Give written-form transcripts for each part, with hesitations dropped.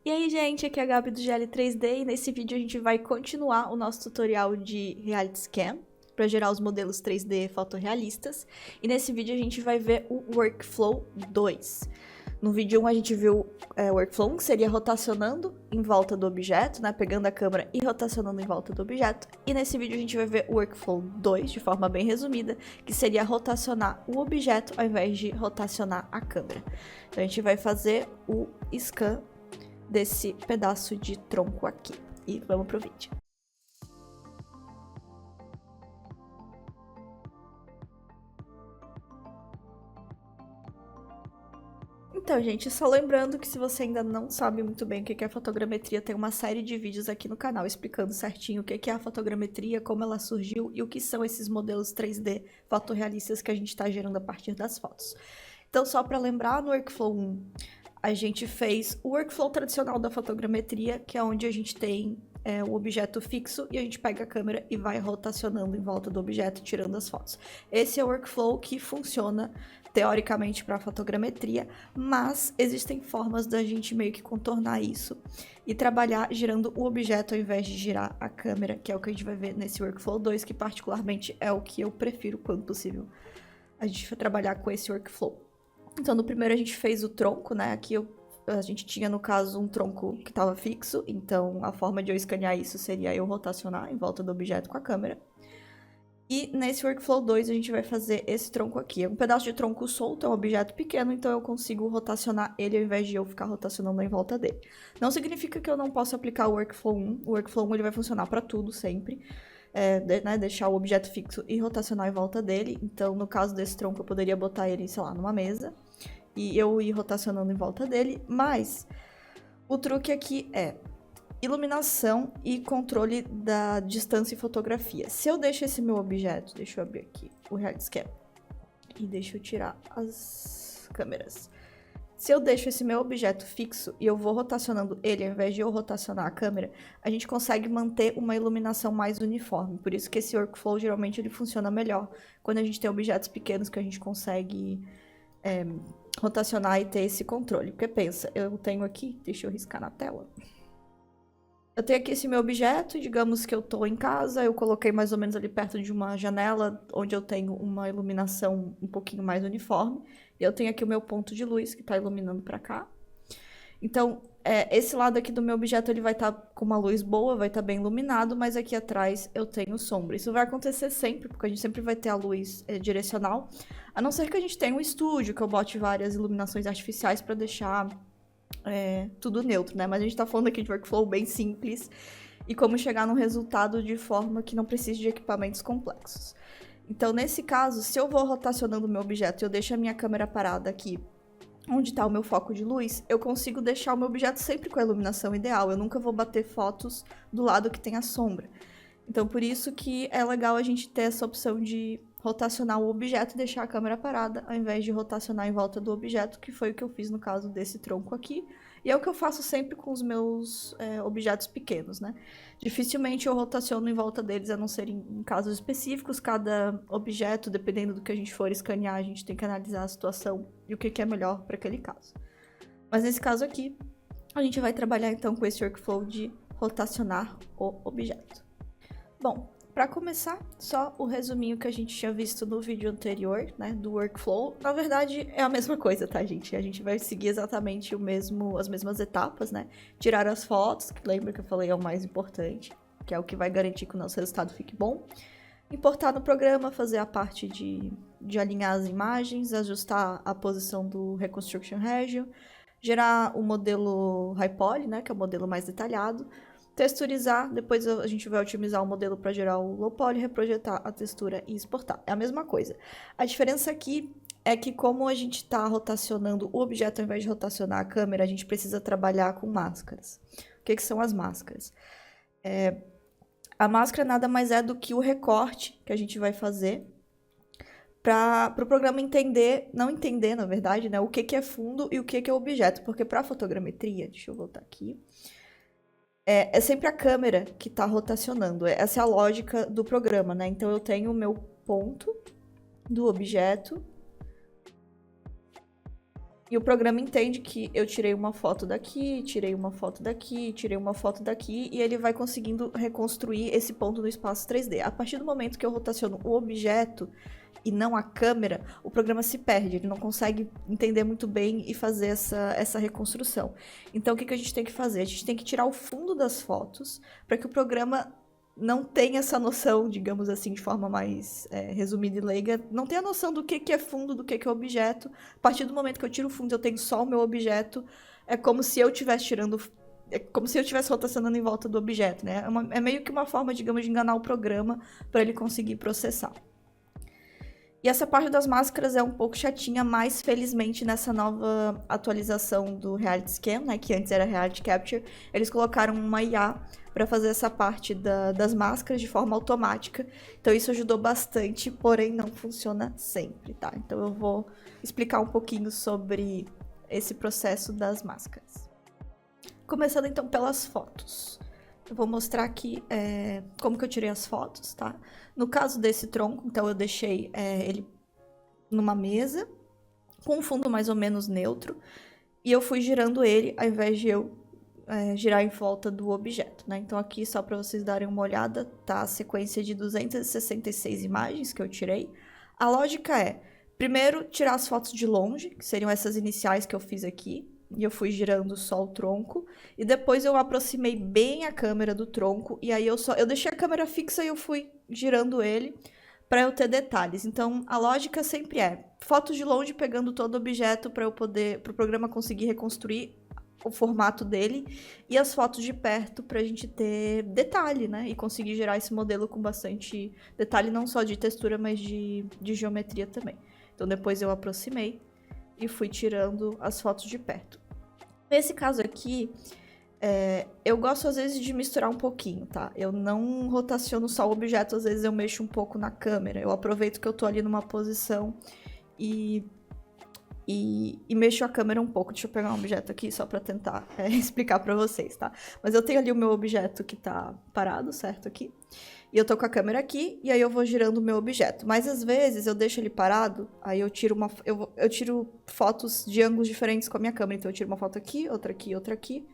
E aí, gente, aqui é a Gabi do GL3D e nesse vídeo a gente vai continuar o nosso tutorial de Reality Scan para gerar os modelos 3D fotorrealistas. E nesse vídeo a gente vai ver o Workflow 2. No vídeo 1 a gente viu o Workflow 1, que seria rotacionando em volta do objeto, né, pegando a câmera e rotacionando em volta do objeto. E nesse vídeo a gente vai ver o Workflow 2, de forma bem resumida, que seria rotacionar o objeto ao invés de rotacionar a câmera. Então a gente vai fazer o scan desse pedaço de tronco aqui. E vamos pro vídeo. Então, gente, só lembrando que se você ainda não sabe muito bem o que é fotogrametria, tem uma série de vídeos aqui no canal explicando certinho o que é a fotogrametria, como ela surgiu e o que são esses modelos 3D fotorrealistas que a gente está gerando a partir das fotos. Então, só para lembrar, no Workflow 1, a gente fez o workflow tradicional da fotogrametria, que é onde a gente tem o objeto fixo e a gente pega a câmera e vai rotacionando em volta do objeto, tirando as fotos. Esse é o workflow que funciona teoricamente para fotogrametria, mas existem formas da gente meio que contornar isso e trabalhar girando o objeto ao invés de girar a câmera, que é o que a gente vai ver nesse Workflow 2, que particularmente é o que eu prefiro quando possível a gente vai trabalhar com esse workflow. Então, no primeiro a gente fez o tronco, né? Aqui a gente tinha, no caso, um tronco que estava fixo. Então, a forma de eu escanear isso seria eu rotacionar em volta do objeto com a câmera. E nesse Workflow 2 a gente vai fazer esse tronco aqui. É um pedaço de tronco solto, é um objeto pequeno, então eu consigo rotacionar ele ao invés de eu ficar rotacionando em volta dele. Não significa que eu não possa aplicar o Workflow 1. O Workflow 1 ele vai funcionar para tudo, sempre. Deixar o objeto fixo e rotacionar em volta dele. Então, no caso desse tronco, eu poderia botar ele, sei lá, numa mesa e eu ir rotacionando em volta dele, mas o truque aqui é iluminação e controle da distância e fotografia. Se eu deixo esse meu objeto, deixa eu abrir aqui o Reality Scan e deixa eu tirar as câmeras. Se eu deixo esse meu objeto fixo e eu vou rotacionando ele ao invés de eu rotacionar a câmera, a gente consegue manter uma iluminação mais uniforme. Por isso que esse workflow geralmente ele funciona melhor quando a gente tem objetos pequenos que a gente consegue rotacionar e ter esse controle. Porque pensa, eu tenho aqui, deixa eu riscar na tela. Eu tenho aqui esse meu objeto, digamos que eu tô em casa, eu coloquei mais ou menos ali perto de uma janela, onde eu tenho uma iluminação um pouquinho mais uniforme. E eu tenho aqui o meu ponto de luz, que tá iluminando pra cá. Então, esse lado aqui do meu objeto, ele vai estar com uma luz boa, vai estar bem iluminado, mas aqui atrás eu tenho sombra. Isso vai acontecer sempre, porque a gente sempre vai ter a luz direcional, a não ser que a gente tenha um estúdio, que eu bote várias iluminações artificiais para deixar tudo neutro, né? Mas a gente tá falando aqui de workflow bem simples e como chegar num resultado de forma que não precise de equipamentos complexos. Então, nesse caso, se eu vou rotacionando o meu objeto e eu deixo a minha câmera parada aqui, onde está o meu foco de luz, eu consigo deixar o meu objeto sempre com a iluminação ideal. Eu nunca vou bater fotos do lado que tem a sombra. Então, por isso que é legal a gente ter essa opção de rotacionar o objeto e deixar a câmera parada, ao invés de rotacionar em volta do objeto, que foi o que eu fiz no caso desse tronco aqui. E é o que eu faço sempre com os meus objetos pequenos, né? Dificilmente eu rotaciono em volta deles, a não ser em casos específicos. Cada objeto, dependendo do que a gente for escanear, a gente tem que analisar a situação e o que é melhor para aquele caso. Mas nesse caso aqui, a gente vai trabalhar então com esse workflow de rotacionar o objeto. Bom, para começar, só o resuminho que a gente tinha visto no vídeo anterior, né, do workflow. Na verdade, é a mesma coisa, tá, gente? A gente vai seguir exatamente as mesmas etapas, né? Tirar as fotos, que lembra que eu falei é o mais importante, que é o que vai garantir que o nosso resultado fique bom. Importar no programa, fazer a parte de alinhar as imagens, ajustar a posição do Reconstruction Region, gerar o modelo High Poly, né, que é o modelo mais detalhado, texturizar, depois a gente vai otimizar o modelo para gerar o low poly, reprojetar a textura e exportar. É a mesma coisa. A diferença aqui é que como a gente está rotacionando o objeto ao invés de rotacionar a câmera, a gente precisa trabalhar com máscaras. O que são as máscaras? A máscara nada mais é do que o recorte que a gente vai fazer para o programa entender, não entender, na verdade, né, o que é fundo e o que é objeto. Porque para a fotogrametria, deixa eu voltar aqui, é sempre a câmera que está rotacionando. Essa é a lógica do programa, né? Então, eu tenho o meu ponto do objeto E o programa entende que eu tirei uma foto daqui, tirei uma foto daqui, tirei uma foto daqui, e ele vai conseguindo reconstruir esse ponto no espaço 3D. A partir do momento que eu rotaciono o objeto e não a câmera, o programa se perde, ele não consegue entender muito bem e fazer essa reconstrução. Então, o que a gente tem que fazer? A gente tem que tirar o fundo das fotos para que o programa não tenha essa noção, digamos assim, de forma mais resumida e leiga, não tem a noção do que é fundo, do que é objeto. A partir do momento que eu tiro o fundo, eu tenho só o meu objeto, é como se eu estivesse tirando... É como se eu estivesse rotacionando em volta do objeto, né? É meio que uma forma, digamos, de enganar o programa para ele conseguir processar. E essa parte das máscaras é um pouco chatinha, mas felizmente nessa nova atualização do Reality Scan, né, que antes era Reality Capture, eles colocaram uma IA para fazer essa parte das máscaras de forma automática. Então isso ajudou bastante, porém não funciona sempre, tá? Então eu vou explicar um pouquinho sobre esse processo das máscaras. Começando então pelas fotos. Eu vou mostrar aqui como que eu tirei as fotos, tá? No caso desse tronco, então eu deixei ele numa mesa, com um fundo mais ou menos neutro, e eu fui girando ele, ao invés de eu girar em volta do objeto, né? Então aqui, só para vocês darem uma olhada, tá a sequência de 266 imagens que eu tirei. A lógica é, primeiro, tirar as fotos de longe, que seriam essas iniciais que eu fiz aqui, e eu fui girando só o tronco, e depois eu aproximei bem a câmera do tronco, e aí eu deixei a câmera fixa e eu fui girando ele para eu ter detalhes. Então, a lógica sempre é fotos de longe pegando todo o objeto para o programa conseguir reconstruir o formato dele, e as fotos de perto pra gente ter detalhe, né? E conseguir gerar esse modelo com bastante detalhe, não só de textura, mas de geometria também. Então, depois eu aproximei e fui tirando as fotos de perto. Nesse caso aqui, eu gosto às vezes de misturar um pouquinho, tá? Eu não rotaciono só o objeto, às vezes eu mexo um pouco na câmera. Eu aproveito que eu tô ali numa posição e mexo a câmera um pouco. Deixa eu pegar um objeto aqui só pra tentar explicar pra vocês, tá? Mas eu tenho ali o meu objeto que tá parado, certo? Aqui. E eu tô com a câmera aqui, e aí eu vou girando o meu objeto. Mas às vezes eu deixo ele parado, aí eu tiro eu tiro fotos de ângulos diferentes com a minha câmera. Então eu tiro uma foto aqui, outra aqui, outra aqui.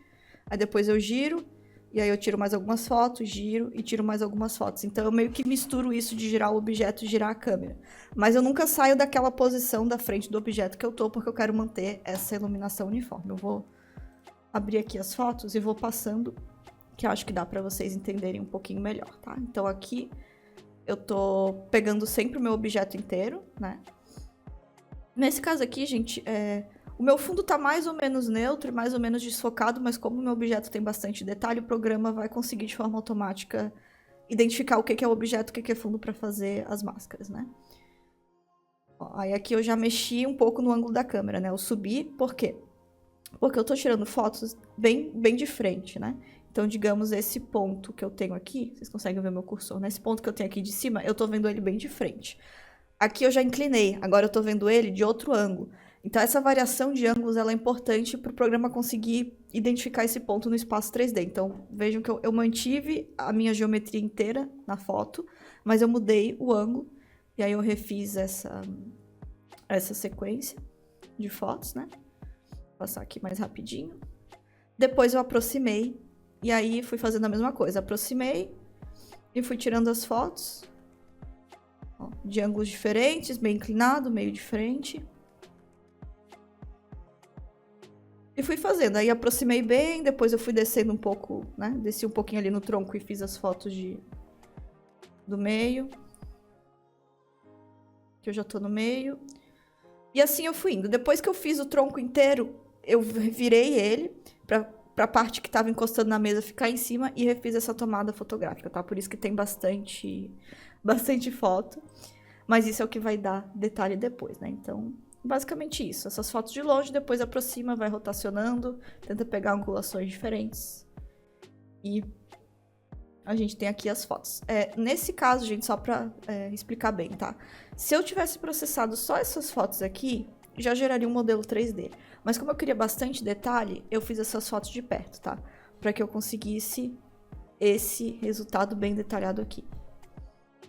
Aí depois eu giro, e aí eu tiro mais algumas fotos, giro e tiro mais algumas fotos. Então eu meio que misturo isso de girar o objeto e girar a câmera. Mas eu nunca saio daquela posição da frente do objeto que eu tô, porque eu quero manter essa iluminação uniforme. Eu vou abrir aqui as fotos e vou passando, que eu acho que dá pra vocês entenderem um pouquinho melhor, tá? Então aqui eu tô pegando sempre o meu objeto inteiro, né? Nesse caso aqui, gente, o meu fundo tá mais ou menos neutro e mais ou menos desfocado, mas como o meu objeto tem bastante detalhe, o programa vai conseguir de forma automática identificar o que é o objeto, o que é fundo para fazer as máscaras, né? Ó, aí aqui eu já mexi um pouco no ângulo da câmera, né? Eu subi, por quê? Porque eu tô tirando fotos bem de frente, né? Então, digamos, esse ponto que eu tenho aqui, vocês conseguem ver o meu cursor, né? Esse ponto que eu tenho aqui de cima, eu tô vendo ele bem de frente. Aqui eu já inclinei, agora eu tô vendo ele de outro ângulo. Então, essa variação de ângulos ela é importante para o programa conseguir identificar esse ponto no espaço 3D. Então, vejam que eu mantive a minha geometria inteira na foto, mas eu mudei o ângulo, e aí eu refiz essa sequência de fotos, né? Vou passar aqui mais rapidinho. Depois eu aproximei, e aí fui fazendo a mesma coisa. Aproximei e fui tirando as fotos, ó, de ângulos diferentes, meio inclinado, meio de frente. E fui fazendo, aí aproximei bem, depois eu fui descendo um pouco, né? Desci um pouquinho ali no tronco e fiz as fotos do meio. Que eu já tô no meio. E assim eu fui indo. Depois que eu fiz o tronco inteiro, eu virei ele pra parte que tava encostando na mesa ficar em cima e refiz essa tomada fotográfica, tá? Por isso que tem bastante foto. Mas isso é o que vai dar detalhe depois, né? Então, basicamente isso. Essas fotos de longe, depois aproxima, vai rotacionando, tenta pegar angulações diferentes. E a gente tem aqui as fotos. Nesse caso, gente, só pra explicar bem, tá? Se eu tivesse processado só essas fotos aqui, já geraria um modelo 3D. Mas como eu queria bastante detalhe, eu fiz essas fotos de perto, tá? Pra que eu conseguisse esse resultado bem detalhado aqui.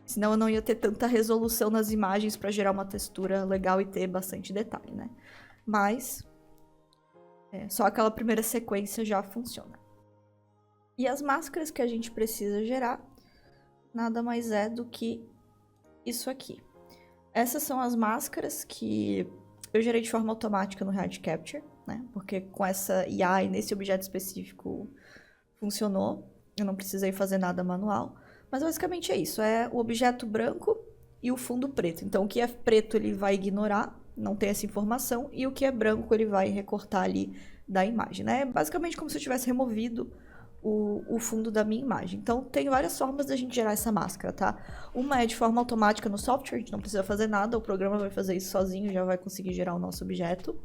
Senão eu não ia ter tanta resolução nas imagens para gerar uma textura legal e ter bastante detalhe, né? Mas Só aquela primeira sequência já funciona. E as máscaras que a gente precisa gerar nada mais é do que isso aqui. Essas são as máscaras que eu gerei de forma automática no Reality Capture, né? Porque com essa IA e nesse objeto específico funcionou. Eu não precisei fazer nada manual. Mas basicamente é isso. É o objeto branco e o fundo preto. Então o que é preto ele vai ignorar, não tem essa informação. E o que é branco ele vai recortar ali da imagem, né? É basicamente como se eu tivesse removido o fundo da minha imagem. Então, tem várias formas da gente gerar essa máscara, tá? Uma é de forma automática no software, a gente não precisa fazer nada, o programa vai fazer isso sozinho, já vai conseguir gerar o nosso objeto.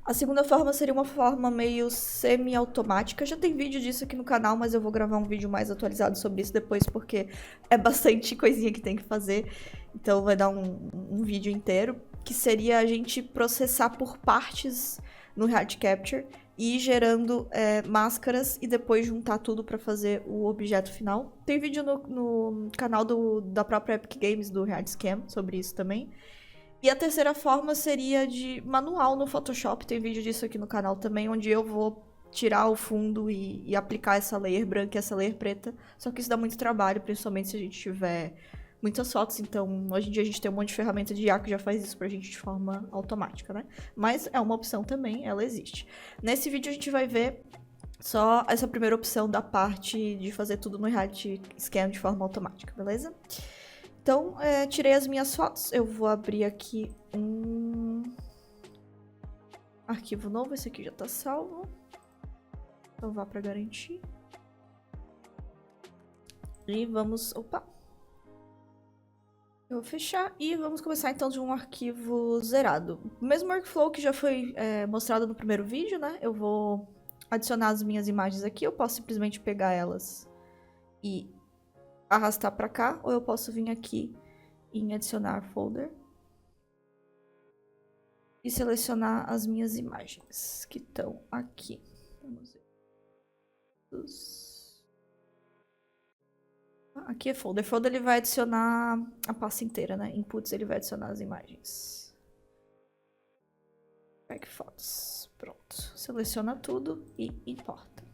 A segunda forma seria uma forma meio semi-automática. Já tem vídeo disso aqui no canal, mas eu vou gravar um vídeo mais atualizado sobre isso depois, porque é bastante coisinha que tem que fazer. Então vai dar um vídeo inteiro, que seria a gente processar por partes no Reality Capture e ir gerando máscaras e depois juntar tudo para fazer o objeto final. Tem vídeo no canal da própria Epic Games, do Reality Scam, sobre isso também. E a terceira forma seria de manual no Photoshop, tem vídeo disso aqui no canal também, onde eu vou tirar o fundo e aplicar essa layer branca e essa layer preta. Só que isso dá muito trabalho, principalmente se a gente tiver muitas fotos, então hoje em dia a gente tem um monte de ferramenta de IA que já faz isso pra gente de forma automática, né? Mas é uma opção também, ela existe. Nesse vídeo a gente vai ver só essa primeira opção da parte de fazer tudo no Reality Scan de forma automática, beleza? Então, tirei as minhas fotos. Eu vou abrir aqui um arquivo novo. Esse aqui já tá salvo. Então, vá para garantir. E vamos... Opa! Eu vou fechar e vamos começar então de um arquivo zerado. O mesmo workflow que já foi mostrado no primeiro vídeo, né? Eu vou adicionar as minhas imagens aqui. Eu posso simplesmente pegar elas e arrastar para cá, ou eu posso vir aqui em adicionar folder e selecionar as minhas imagens que estão aqui. Vamos ver. Aqui é folder. Folder ele vai adicionar a pasta inteira, né? Inputs ele vai adicionar as imagens. Pack fotos. Pronto. Seleciona tudo e importa.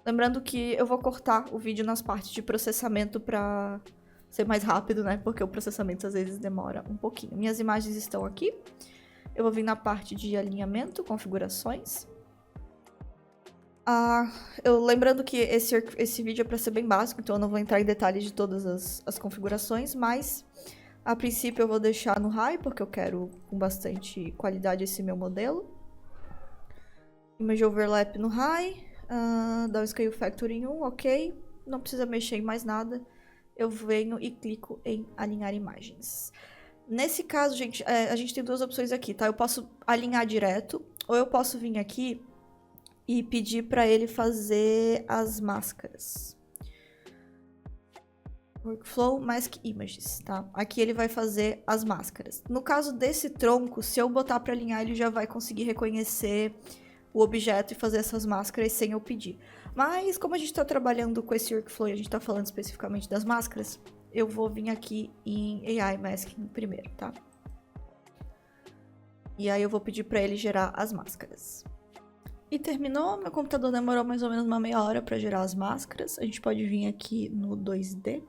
Lembrando que eu vou cortar o vídeo nas partes de processamento para ser mais rápido, né? Porque o processamento às vezes demora um pouquinho. Minhas imagens estão aqui. Eu vou vir na parte de alinhamento, configurações. Lembrando que esse vídeo é para ser bem básico, então eu não vou entrar em detalhes de todas as configurações, mas a princípio eu vou deixar no high, porque eu quero com bastante qualidade esse meu modelo. Image overlap no high. Dá o Scale Factor em 1, ok. Não precisa mexer em mais nada. Eu venho e clico em alinhar imagens. Nesse caso, gente, a gente tem duas opções aqui, tá? Eu posso alinhar direto, ou eu posso vir aqui e pedir para ele fazer as máscaras. Workflow Mask Images, tá? Aqui ele vai fazer as máscaras. No caso desse tronco, se eu botar para alinhar, ele já vai conseguir reconhecer o objeto e fazer essas máscaras sem eu pedir. Mas como a gente está trabalhando com esse workflow e a gente está falando especificamente das máscaras, eu vou vir aqui em AI Masking primeiro, tá? E aí eu vou pedir para ele gerar as máscaras. E terminou, meu computador demorou mais ou menos uma meia hora para gerar as máscaras. A gente pode vir aqui no 2D,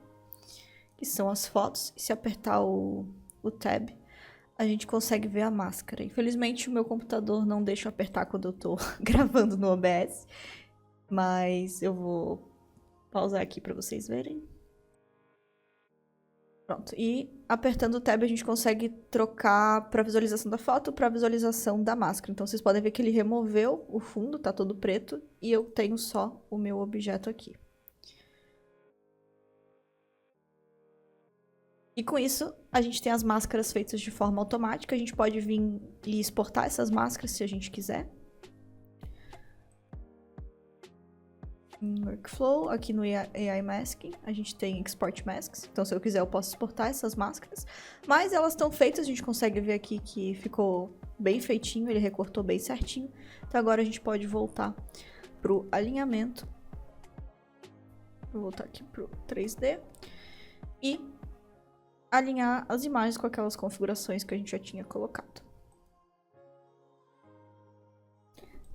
que são as fotos, e se apertar o Tab, a gente consegue ver a máscara. Infelizmente, o meu computador não deixa eu apertar quando eu tô gravando no OBS. Mas eu vou pausar aqui para vocês verem. Pronto. E apertando o Tab, a gente consegue trocar para visualização da foto para visualização da máscara. Então, vocês podem ver que ele removeu o fundo, tá todo preto. E eu tenho só o meu objeto aqui. E com isso, a gente tem as máscaras feitas de forma automática. A gente pode vir e exportar essas máscaras se a gente quiser. Em Workflow, aqui no AI Masking, a gente tem Export Masks. Então, se eu quiser, eu posso exportar essas máscaras. Mas elas estão feitas, a gente consegue ver aqui que ficou bem feitinho, ele recortou bem certinho. Então, agora a gente pode voltar pro alinhamento. Vou voltar aqui pro 3D. E alinhar as imagens com aquelas configurações que a gente já tinha colocado.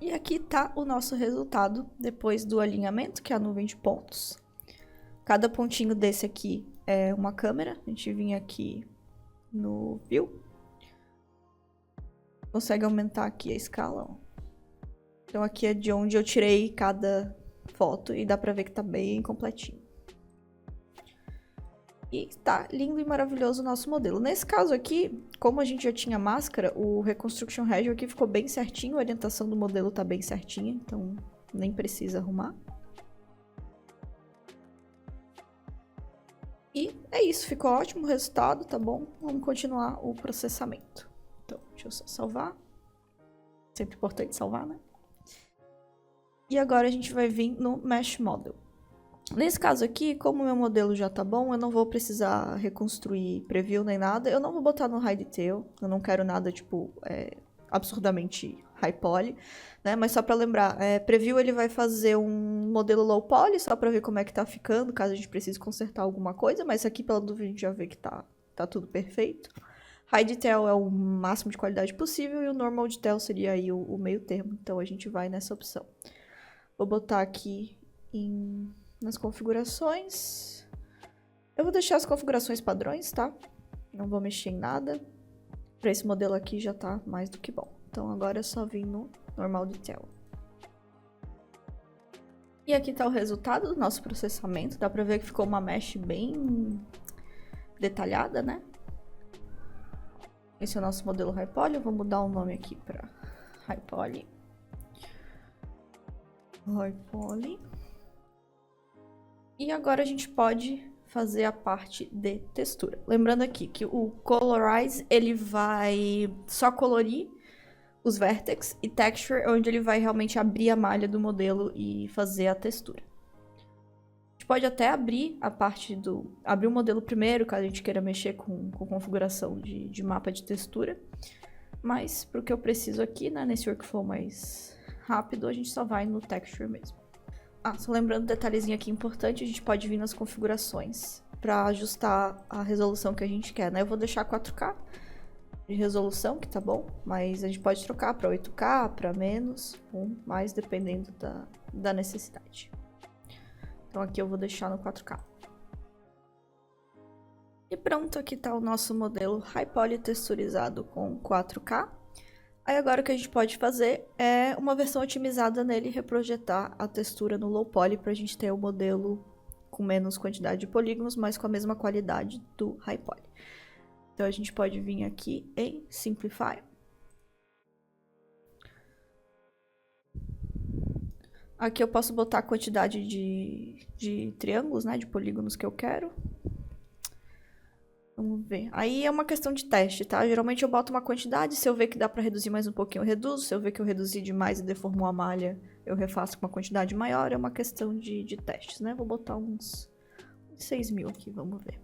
E aqui tá o nosso resultado depois do alinhamento, que é a nuvem de pontos. Cada pontinho desse aqui é uma câmera. A gente vinha aqui no View. Consegue aumentar aqui a escala, ó. Então aqui é de onde eu tirei cada foto e dá pra ver que tá bem completinho. E tá lindo e maravilhoso o nosso modelo. Nesse caso aqui, como a gente já tinha máscara, o Reconstruction Region aqui ficou bem certinho, a orientação do modelo tá bem certinha, então nem precisa arrumar. E é isso, ficou ótimo o resultado, tá bom? Vamos continuar o processamento. Então, deixa eu só salvar. Sempre importante salvar, né? E agora a gente vai vir no Mesh Model. Nesse caso aqui, como o meu modelo já tá bom, eu não vou precisar reconstruir preview nem nada. Eu não vou botar no High Detail, eu não quero nada, tipo, absurdamente high poly, né? Mas só pra lembrar, preview ele vai fazer um modelo low poly, só pra ver como é que tá ficando, caso a gente precise consertar alguma coisa, mas aqui pela dúvida a gente já vê que tá tudo perfeito. High Detail é o máximo de qualidade possível e o Normal Detail seria aí o meio termo, então a gente vai nessa opção. Vou botar aqui nas configurações. Eu vou deixar as configurações padrões, tá? Não vou mexer em nada. Para esse modelo aqui já tá mais do que bom. Então agora é só vir no Normal Detail. E aqui tá o resultado do nosso processamento. Dá pra ver que ficou uma mesh bem detalhada, né? Esse é o nosso modelo High Poly. Eu vou mudar o nome aqui para High Poly. High Poly. E agora a gente pode fazer a parte de textura. Lembrando aqui que o Colorize, ele vai só colorir os vertex e Texture, onde ele vai realmente abrir a malha do modelo e fazer a textura. A gente pode até abrir a parte abrir o modelo primeiro, caso a gente queira mexer com configuração de mapa de textura. Mas, pro que eu preciso aqui, né, nesse workflow mais rápido, a gente só vai no Texture mesmo. Só lembrando um detalhezinho aqui importante, a gente pode vir nas configurações para ajustar a resolução que a gente quer, né? Eu vou deixar 4K de resolução, que tá bom, mas a gente pode trocar para 8K, para menos, ou mais, dependendo da necessidade. Então aqui eu vou deixar no 4K. E pronto, aqui tá o nosso modelo High Poly texturizado com 4K. Aí agora o que a gente pode fazer é uma versão otimizada nele e reprojetar a textura no Low Poly para a gente ter o modelo com menos quantidade de polígonos, mas com a mesma qualidade do High Poly. Então a gente pode vir aqui em Simplify. Aqui eu posso botar a quantidade de triângulos, né, de polígonos que eu quero. Vamos ver. Aí é uma questão de teste, tá? Geralmente eu boto uma quantidade, se eu ver que dá pra reduzir mais um pouquinho, eu reduzo. Se eu ver que eu reduzi demais e deformou a malha, eu refaço com uma quantidade maior. É uma questão de testes, né? Vou botar uns 6.000 aqui, vamos ver.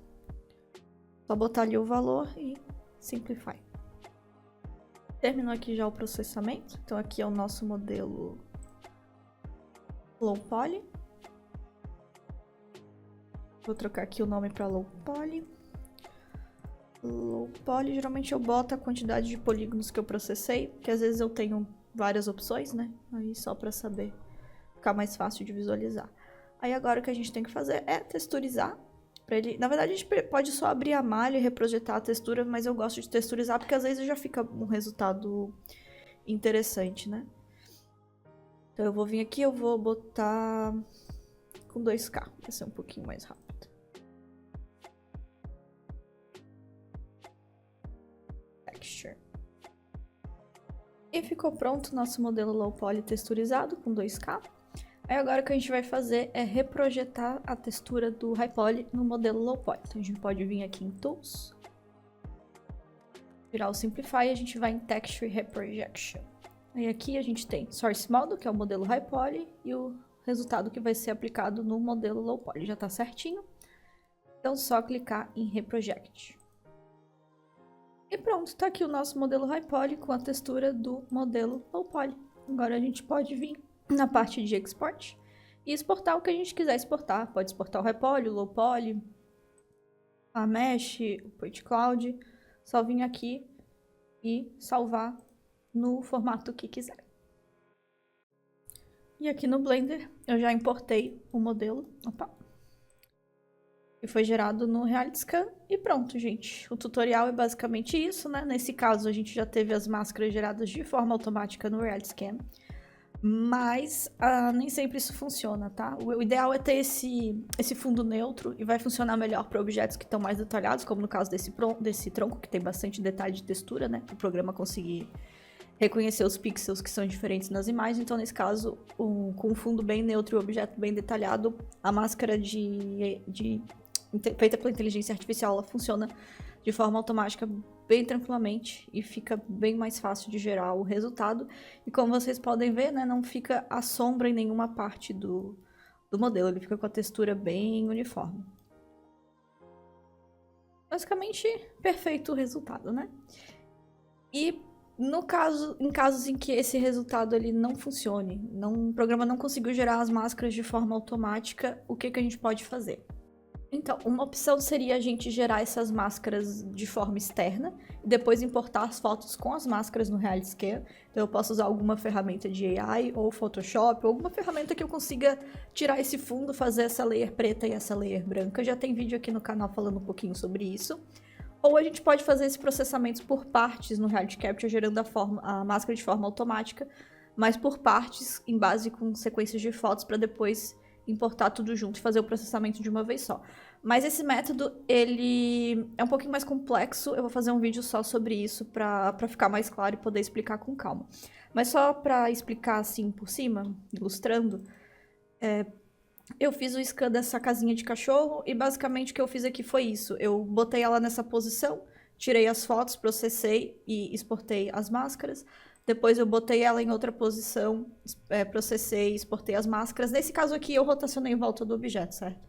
Só botar ali o valor e Simplify. Terminou aqui já o processamento. Então aqui é o nosso modelo Low Poly. Vou trocar aqui o nome para Low Poly. Low Poly, geralmente eu boto a quantidade de polígonos que eu processei, porque às vezes eu tenho várias opções, né? Aí só para saber, ficar mais fácil de visualizar. Aí agora o que a gente tem que fazer é texturizar. Pra ele... Na verdade a gente pode só abrir a malha e reprojetar a textura, mas eu gosto de texturizar porque às vezes já fica um resultado interessante, né? Então eu vou vir aqui, eu vou botar com 2K, vai ser um pouquinho mais rápido. E ficou pronto o nosso modelo Low Poly texturizado com 2K. Aí agora o que a gente vai fazer é reprojetar a textura do High Poly no modelo Low Poly. Então a gente pode vir aqui em Tools, virar o Simplify e a gente vai em Texture Reprojection. Aí aqui a gente tem Source Model, que é o modelo High Poly, e o resultado que vai ser aplicado no modelo Low Poly. Já está certinho. Então só clicar em Reproject. E pronto, tá aqui o nosso modelo High Poly com a textura do modelo Low Poly. Agora a gente pode vir na parte de Export e exportar o que a gente quiser exportar. Pode exportar o High Poly, o Low Poly, a Mesh, o Point Cloud. Só vir aqui e salvar no formato que quiser. E aqui no Blender eu já importei o modelo. Opa! E foi gerado no RealityScan e pronto, gente. O tutorial é basicamente isso, né? Nesse caso, a gente já teve as máscaras geradas de forma automática no RealityScan. Mas nem sempre isso funciona, tá? O ideal é ter esse fundo neutro e vai funcionar melhor para objetos que estão mais detalhados, como no caso desse tronco, que tem bastante detalhe de textura, né? Para o programa conseguir reconhecer os pixels que são diferentes nas imagens. Então, nesse caso, com um fundo bem neutro e o objeto bem detalhado, a máscara feita pela inteligência artificial, ela funciona de forma automática bem tranquilamente e fica bem mais fácil de gerar o resultado. E como vocês podem ver, né, não fica a sombra em nenhuma parte do modelo, ele fica com a textura bem uniforme. Basicamente, perfeito o resultado, né? E em casos em que esse resultado ele não funcione, o programa não conseguiu gerar as máscaras de forma automática, o que a gente pode fazer? Então, uma opção seria a gente gerar essas máscaras de forma externa e depois importar as fotos com as máscaras no RealityScan. Então, eu posso usar alguma ferramenta de AI ou Photoshop, ou alguma ferramenta que eu consiga tirar esse fundo, fazer essa layer preta e essa layer branca. Já tem vídeo aqui no canal falando um pouquinho sobre isso. Ou a gente pode fazer esse processamento por partes no Reality Capture, gerando a máscara de forma automática, mas por partes, em base com sequências de fotos, para depois importar tudo junto e fazer o processamento de uma vez só. Mas esse método, ele é um pouquinho mais complexo, eu vou fazer um vídeo só sobre isso pra ficar mais claro e poder explicar com calma. Mas só pra explicar assim por cima, ilustrando, eu fiz o scan dessa casinha de cachorro e basicamente o que eu fiz aqui foi isso. Eu botei ela nessa posição, tirei as fotos, processei e exportei as máscaras. Depois eu botei ela em outra posição, processei e exportei as máscaras. Nesse caso aqui eu rotacionei em volta do objeto, certo?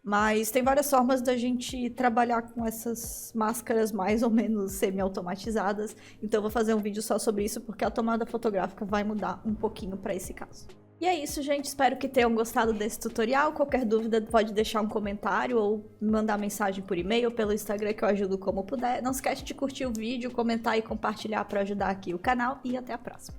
Mas tem várias formas da gente trabalhar com essas máscaras mais ou menos semi-automatizadas. Então eu vou fazer um vídeo só sobre isso, porque a tomada fotográfica vai mudar um pouquinho para esse caso. E é isso, gente. Espero que tenham gostado desse tutorial. Qualquer dúvida pode deixar um comentário ou me mandar mensagem por e-mail, pelo Instagram, que eu ajudo como puder. Não esquece de curtir o vídeo, comentar e compartilhar para ajudar aqui o canal. E até a próxima.